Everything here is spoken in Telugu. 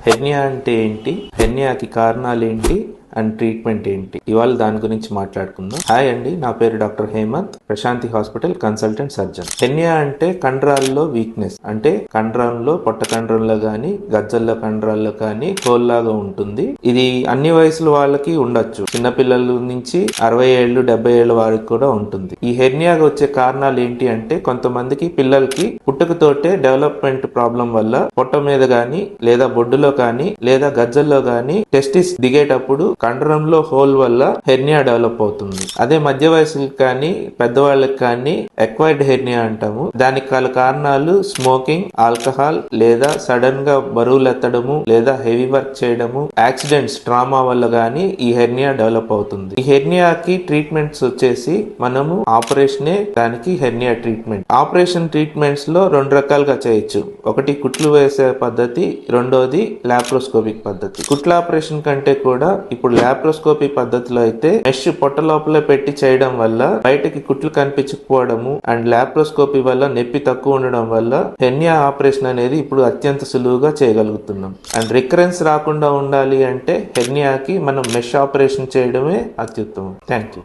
హెర్నియా అంటే ఏంటి, హెర్నియాకి కారణాలు ఏంటి అండ్ ట్రీట్మెంట్ ఏంటి, ఇవాళ దాని గురించి మాట్లాడుకుందాం. హాయ్ అండి, నా పేరు doctor Hemanth, Prashanti hospital consultant surgeon. Hernia అంటే కండరాల్లో వీక్నెస్, అంటే కండరంలో పొట్ట కండరంలో గానీ గజ్జల్లో కండరాల్లో కానీ హోల్ లాగా ఉంటుంది. ఇది అన్ని వయసుల వాళ్ళకి ఉండొచ్చు, చిన్నపిల్లల నుంచి 60 ఏళ్ళు 70 ఏళ్ళ వారికి కూడా ఉంటుంది. ఈ హెర్నియాగా వచ్చే కారణాలు ఏంటి అంటే, కొంతమందికి పిల్లలకి పుట్టుకతోటే డెవలప్మెంట్ ప్రాబ్లం వల్ల పొట్ట మీద గానీ లేదా బొడ్డులో కానీ లేదా గజ్జల్లో గానీ టెస్టిస్ దిగేటప్పుడు కండరంలో హోల్ వల్ల హెర్నియా డెవలప్ అవుతుంది. అదే మధ్య వయసులకు కానీ పెద్దవాళ్ళకి కానీ ఎక్వైర్డ్ హెర్నియా అంటాము. దానికి గల కారణాలు స్మోకింగ్, ఆల్కహాల్, లేదా సడన్ గా బరువులు ఎత్తడము లేదా హెవీ వర్క్ చేయడము, యాక్సిడెంట్స్, ట్రామా వల్ల గానీ ఈ హెర్నియా డెవలప్ అవుతుంది. ఈ హెర్నియాకి ట్రీట్మెంట్స్ వచ్చేసి మనము ఆపరేషనే దానికి హెర్నియా ట్రీట్మెంట్. ఆపరేషన్ ట్రీట్మెంట్స్ లో 2 రకాలుగా చేయొచ్చు. ఒకటి కుట్లు వేసే పద్ధతి, రెండోది లాప్రోస్కోపిక్ పద్ధతి. కుట్ల ఆపరేషన్ కంటే కూడా ఇప్పుడు లాప్రోస్కోపీ పద్ధతిలో అయితే మెష్ పొట్ట లోపలే పెట్టి చేయడం వల్ల బయటకి కుట్లు కనిపించకపోవడము అండ్ లాప్రోస్కోపీ వల్ల నొప్పి తక్కువ ఉండడం వల్ల హెర్నియా ఆపరేషన్ అనేది ఇప్పుడు అత్యంత సులువుగా చేయగలుగుతున్నాం. అండ్ రికరెన్స్ రాకుండా ఉండాలి అంటే హెర్నియాకి మనం మెష్ ఆపరేషన్ చేయడమే అత్యుత్తమం. Thank you.